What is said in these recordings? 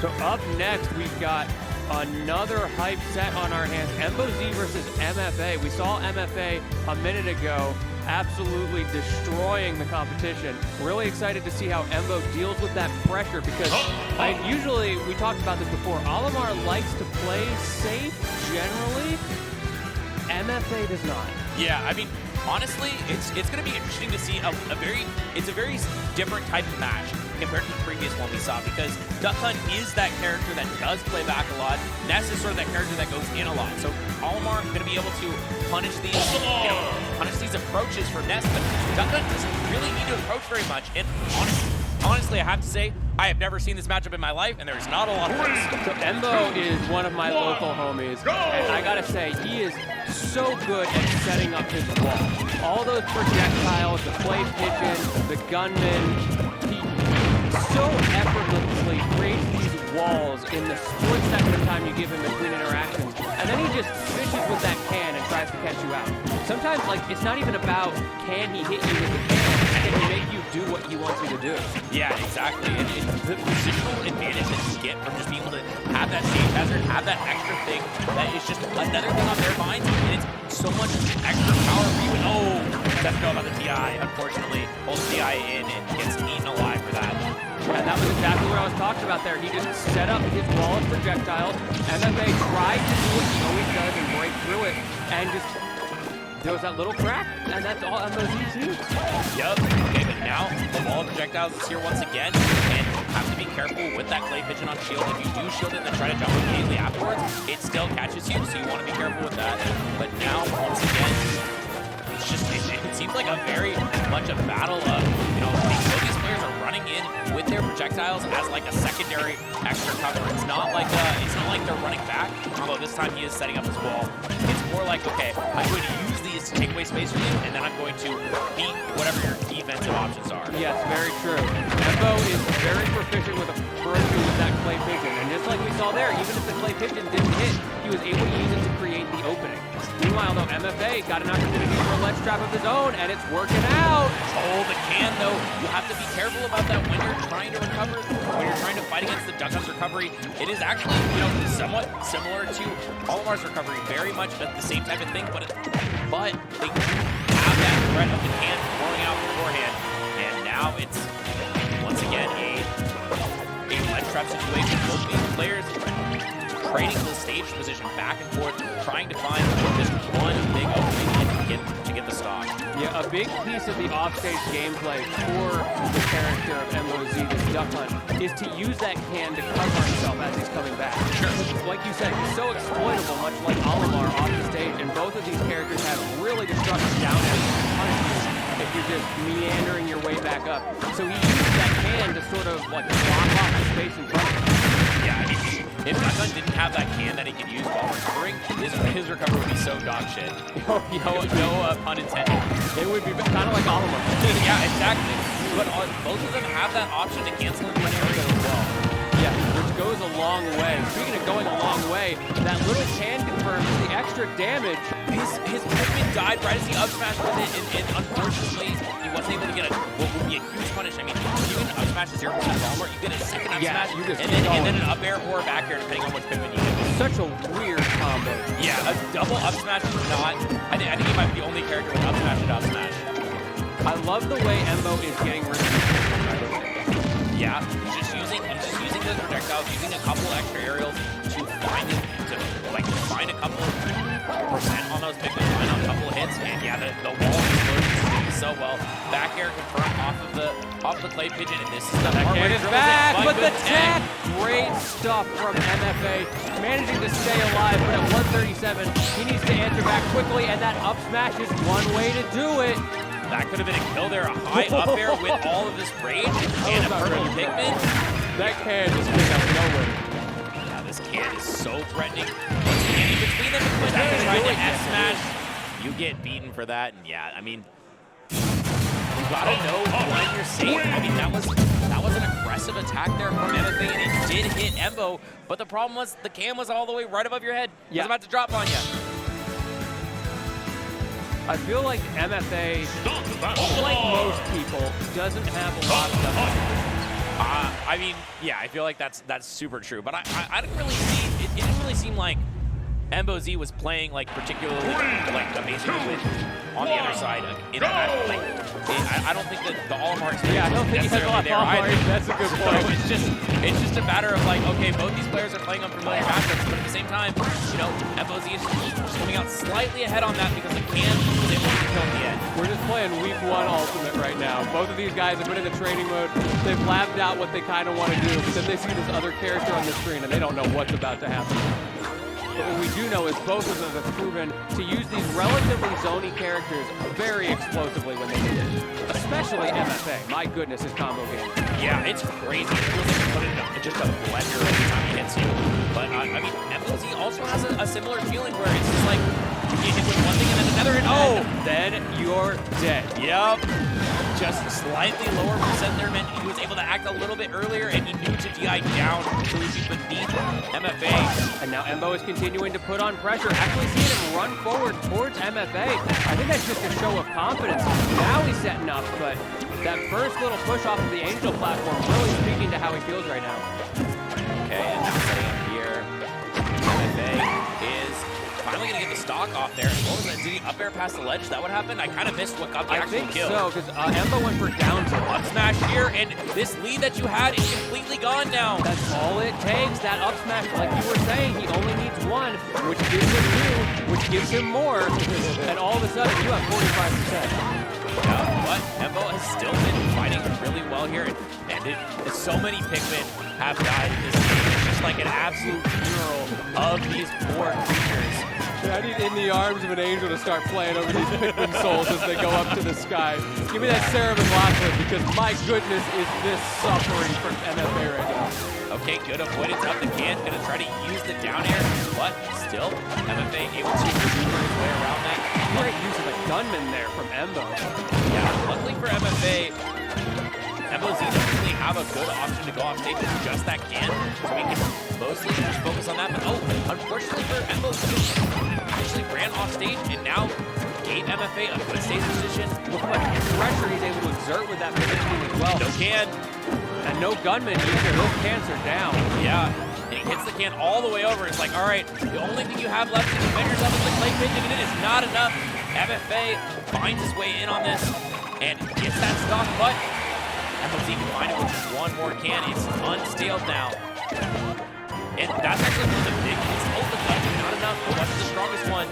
So up next, we've got another hype set on our hands. MFA versus MFA. We saw MFA a minute ago absolutely destroying the competition. Really excited to see how Embo deals with that pressure because usually, we talked about this before, Olimar likes to play safe generally. MFA does not. Yeah, I mean, honestly, it's going to be interesting to see a very different type of match compared to the previous one we saw because Duck Hunt is that character that does play back a lot. Ness is sort of that character that goes in a lot. So Olimar going to be able to punish these, punish these approaches for Ness, but Duck Hunt doesn't really need to approach very much. And honestly, I have to say, I have never seen this matchup in my life, and there's not a lot of this. So Embo is one of my local homies, and I gotta say, he is so good at setting up his wall. All those projectiles, the play pigeon, the gunman, he so effortlessly creates these walls in the split second of time you give him between interactions, and then he just fishes with that can and tries to catch you out. Sometimes, like, it's not even about can he hit you with the can, can he make you do what he wants you to do. Yeah, exactly. And the positional advantage that you get from just being able to have that stage hazard, have that extra thing, that is just another thing on their minds, and it's so much extra power for you. Oh, doesn't know about the TI, unfortunately. Holds TI in and gets eaten alive for that. Yeah, that was exactly what I was talking about there. He just set up his wall of projectiles, MFA tried to do what he always does and break through it, and just there was that little crack, and that's all MFA needs. Yep. Okay, but now the wall of projectiles is here once again, and have to be careful with that clay pigeon on shield. If you do shield it and then try to jump immediately afterwards, it still catches you, so you want to be careful with that. But now, once again, it's just, it seems like a very much a battle of, both these players are running in with their projectiles as like a secondary extra cover. It's not like they're running back, although this time he is setting up his wall. It's more like, okay, I'm going to use these to take away space from you, and then I'm going to beat whatever your defensive options are. Yes, very true. Embo is very proficient with approaching with that clay pigeon, and just like we saw there, even if the clay pigeon didn't hit, he was able to use it to create the opening. Meanwhile, though, MFA got an opportunity for a ledge trap of his own, and it's working out. Oh, the can, though. You have to be careful about that when you're trying to recover, when you're trying to fight against the Duck Hunt's recovery. It is actually, somewhat similar to Olimar's recovery. Very much the same type of thing, but they have that threat of the can blowing out beforehand. And now it's, once again, a ledge trap situation. Both these players trading the stage position back and forth, trying to find just one big opening to get the stock. Yeah, a big piece of the offstage gameplay for the character of MOZ, this Duck Hunt, is to use that can to cover himself as he's coming back. Sure. Like you said, he's so exploitable, much like Olimar off the stage, and both of these characters have really destructive down air to punish you if you're just meandering your way back up. So he uses that can to sort of like block off the space in front of him. Yeah, I mean, if Duck Hunt didn't have that can that he could use while recovering, his recovery would be so dog shit. No pun intended. It would be kind of like Olimar. Yeah, exactly. But both of them have that option to cancel in one area as well. Yeah, which goes a long way. Speaking of going a long way, that little can confirms the extra damage. His movement died right as he up smashed with it, and unfortunately, he wasn't able to get what would be a huge punish. I mean, you can up smash a 0% Olimar, you get a second up smash, and then an up air or a back air, depending on which pivot you get. Such a weird combo. Yeah, a double up smash is not. I think he might be the only character with up smash and up smash. I love the way Embo is getting rid of it. Yeah, he's just using those projectiles, using a couple extra aerials to find a couple percent on those big ones, find a couple of hits, and yeah, the wall explodes so well. Back air confirmed off the clay pigeon, and this is the part where it's back, but the tech! Great stuff from MFA, managing to stay alive, but at 137, he needs to answer back quickly, and that up smash is one way to do it. That could have been a kill there, a high up air with all of this rage and a purple pigment. That can just came out of nowhere. Yeah, this can is so threatening. Once again, in between them, after trying to F smash, you get beaten for that. And yeah, I mean, you gotta know when you're safe. I mean, that was an aggressive attack there from MFA, and it did hit Embo. But the problem was the can was all the way right above your head. It was about to drop on you. I feel like MFA, like most people, doesn't have a lot of stuff. I mean, yeah, I feel like that's super true. But I didn't really see it didn't really seem like MFA was playing like particularly like amazingly with on the other side. I don't think that the Olimar experience I don't think he has a lot of Olimar. That's a good point. So it's just a matter of like, okay, both these players are playing unfamiliar matchups, but at the same time, you know, MFA is just coming out slightly ahead on that because the can was able to kill in the end. We're just playing week 1 Ultimate right now. Both of these guys have been in the training mode. They've labbed out what they kind of want to do, but then they see this other character on the screen and they don't know what's about to happen. But what we do know is both of them have proven to use these relatively zony characters very explosively when they need it. Especially MFA. My goodness, his combo game. Yeah, it's crazy. It feels like you put it in just a blender every time he hits you. But, I mean, MFA also has a similar feeling where it's just like, you hit with one thing and then another, and then you're dead. Yep. Just slightly lower percent there meant he was able to act a little bit earlier, and he knew to DI down so he'd be beneath MFA. And now Embo is continuing to put on pressure. Actually seeing him run forward towards MFA. I think that's just a show of confidence. Now he's setting up, but that first little push off of the Angel platform really speaking to how he feels right now. Okay, and now setting up here. MFA is finally going to get the stock off there. What was that? Did he up air past the ledge? That would happen? I kind of missed what got the actual kill. I think so, because Embo went for down tilt. Up smash here, and this lead that you had is completely gone now. That's all it takes, that up smash. Like you were saying, he only needs 1, which gives him 2, which gives him more, and all of a sudden you have 45%. Yeah, but Embo has still been fighting really well here, and so many Pikmin have died in this game. It's just like an absolute funeral of these 4 creatures. I need In the Arms of an Angel to start playing over these Pikmin souls as they go up to the sky. Give me that Sarah McLachlan, because my goodness is this suffering from MFA right now. Okay, good avoidance up the can. Gonna try to use the down air, but still, MFA able to maneuver his way around that. Great use of a gunman there from Embo. Yeah, luckily for MFA, MFA doesn't really have a good option to go off stage with just that can, so we can mostly just focus on that. But unfortunately for Embo, he actually ran off stage and now gave MFA a good stage position. Look how much pressure he's able to exert with that positioning as well. No can. And no gunman either. Those cans are down. Yeah. And he hits the can all the way over. It's like, all right, the only thing you have left to defend yourself is the clay pigeon, and it is not enough. MFA finds his way in on this and gets that stock, but MFA can find it with just 1 more can. It's unstaled now. And that's actually one of the big things. The gun not enough, but wasn't the strongest one.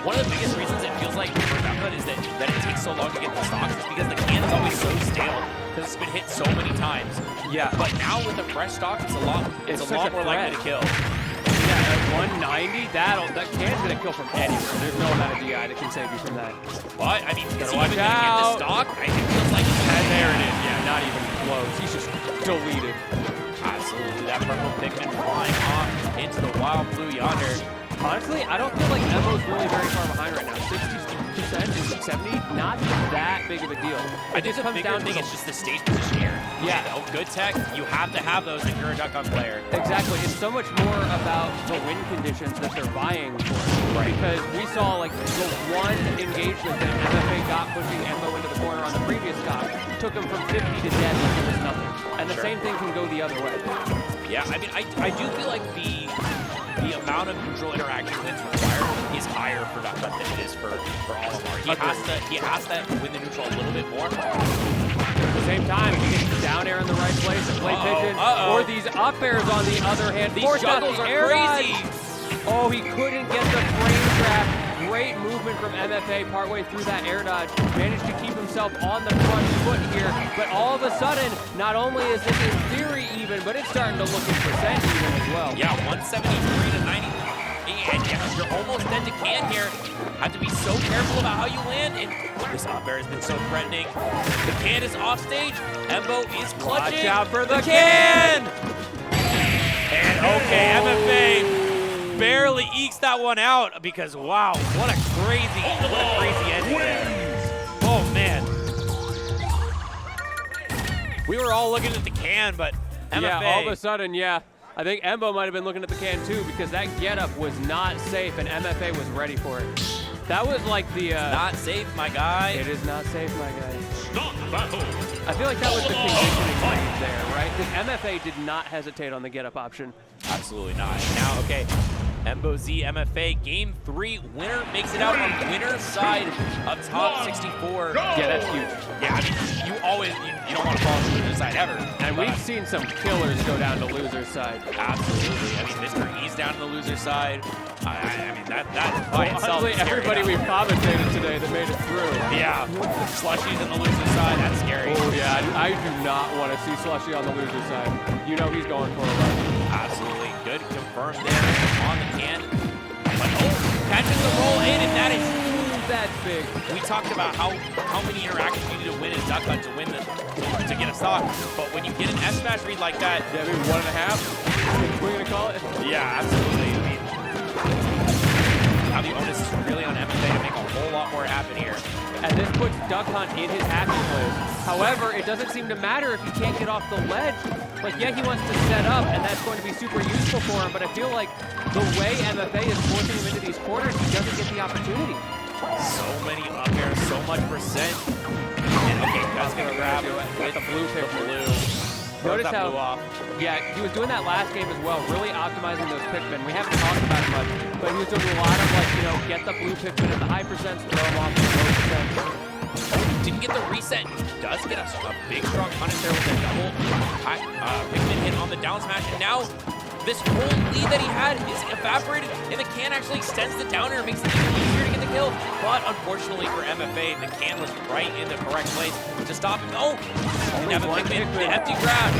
One of the biggest reasons it feels like for Duckman is that it takes so long to get the stocks is because the can is always so stale because it's been hit so many times. Yeah. But now with the fresh stock, it's a lot more likely to kill. Yeah, at 190, that can's gonna kill from anywhere. There's no amount of DI that can save you from that. But I mean, is he watch even gonna get the out. stock? It feels like And there it is. Yeah, not even close. He's just deleted. Absolutely, that purple Pikmin flying off into the wild blue yonder. Honestly, I don't feel like Embo's really very far behind right now. 60% and 70, not that big of a deal. I think the bigger thing is just the stage position here. Yeah. You know, good tech, you have to have those if you're a Duck Hunt player. Exactly. It's so much more about the win conditions that they're vying for. Right. Because we saw like the one engagement that MFA got pushing Embo into the corner on the previous stock took him from 50 to death like it was nothing. And the same thing can go the other way. Yeah, I mean, I do feel like the amount of neutral interaction that's required is higher for Duck Hunt than it is for Olimar. He has to win the neutral a little bit more. At the same time, if he gets the down air in the right place, the play pigeon, or these up airs on the other hand. These juggles are crazy. Oh, he couldn't get the frame trap. Great movement from MFA partway through that air dodge. Managed to keep himself on the front foot here. But all of a sudden, not only is it in theory even, but it's starting to look in percent even as well. Yeah, 173 to 90. And yeah, you're almost dead to can here. Have to be so careful about how you land. And this up air has been so threatening. The can is off stage. Embo is clutching. Watch out for the can! And okay, MFA barely ekes that one out because wow, what a crazy ending there. Oh man. We were all looking at the can, but MFA. Yeah, all of a sudden, yeah. I think Embo might have been looking at the can too because that getup was not safe and MFA was ready for it. That was like the... not safe, my guy. It is not safe, my guy. I feel like that was the conditioning right there, right? Because MFA did not hesitate on the get-up option. Absolutely not. Now, okay, Embo Z MFA Game 3 winner makes it out on winner's side of top 64. Yeah, that's huge. Yeah, I mean, you don't want to fall on the loser's side ever. And we've seen some killers go down to loser's side. Absolutely. I mean, Mr. E's down to the loser's side. I mean, that by itself Honestly, is scary everybody enough. we've commentated today that made it through. Yeah, Slushy's on the loser's side. That's scary. Oh, yeah, I do not want to see Slushy on the loser's side. You know he's going for a run. Absolutely. Good confirmed there on the can. But catches the roll in, and that is That's big. we talked about how many interactions you need to win in Duck Hunt to win to get a stock. But when you get an S smash read like that, Yeah, maybe 1.5. We're gonna call it. yeah, absolutely. I mean, now the onus is really on MFA to make a whole lot more happen here. And this puts Duck Hunt in his happy place. However, it doesn't seem to matter if he can't get off the ledge. Like, yeah, he wants to set up, and that's going to be super useful for him, but I feel like the way MFA is forcing him into these corners, he doesn't get the opportunity. So many up here, so much percent. And okay, that's gonna grab with the blue pick. blue. Notice that how, blew off. yeah, he was doing that last game as well, really optimizing those pickmen. We haven't talked about it much, but he was doing a lot of, like, you know, get the blue pickmen at the high percents, throw them off to the low percents. Didn't get the reset. Does get a big strong punish there with a double Pikmin hit on the down smash, and now this whole lead that he had is evaporated, and the can actually extends the downer and makes it even easier to get the kill. But unfortunately for MFA, the can was right in the correct place to stop him. Oh, and now the Pikmin, the empty grab.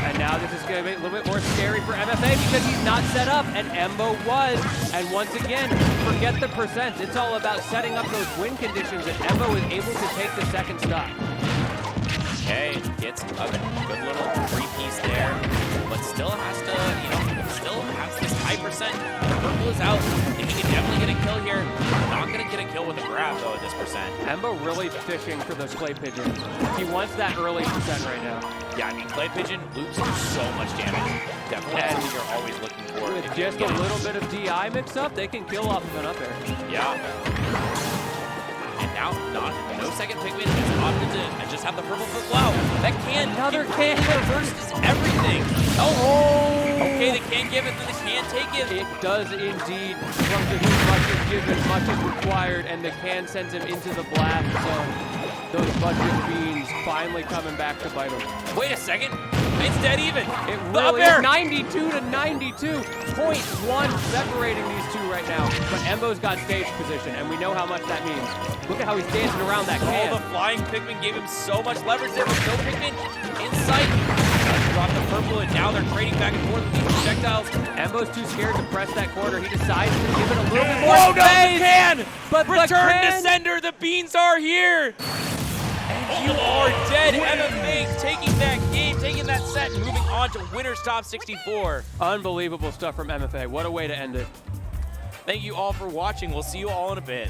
And now this is going to be a little bit more scary for MFA because he's not set up, and Embo was. And once again, forget the percents. It's all about setting up those win conditions, and Embo is able to take the second stock. Okay, gets a good little three-piece there, but still has to, you know, still has this high percent. Purple is out, and he can definitely get a kill here. Not gonna get a kill with a grab though at this percent. Embo really fishing for those clay pigeons. He wants that early percent right now. Yeah, I mean, clay pigeon loops so much damage. Definitely something you're always looking for. With just a little bit of DI mix up, they can kill off of an up air. Yeah. And now, no second Pikmin, it's opted to just have the purple foot. Wow, that can. Another can. Reverses everything. Oh, okay, they can't give it, then they can't take it. It does indeed. From to whom much is given, much is required, and the can sends him into the blast zone. Those budget beans finally coming back to bite him. Wait a second, it's dead even. It really is 92 to 92. 0.1 separating these two right now. But Embo's got stage position, and we know how much that means. Look at how he's dancing around that can. Oh, the flying Pikmin gave him so much leverage there, but no Pikmin in sight. Just dropped the purple, and now they're trading back and forth with these projectiles. Embo's too scared to press that corner. He decides to give it a little bit more Oh no, the space. can! But Return the can, to sender, the beans are here! And you are dead. MFA taking that game, taking that set, and moving on to winner's top 64. Unbelievable stuff from MFA. What a way to end it. Thank you all for watching. We'll see you all in a bit.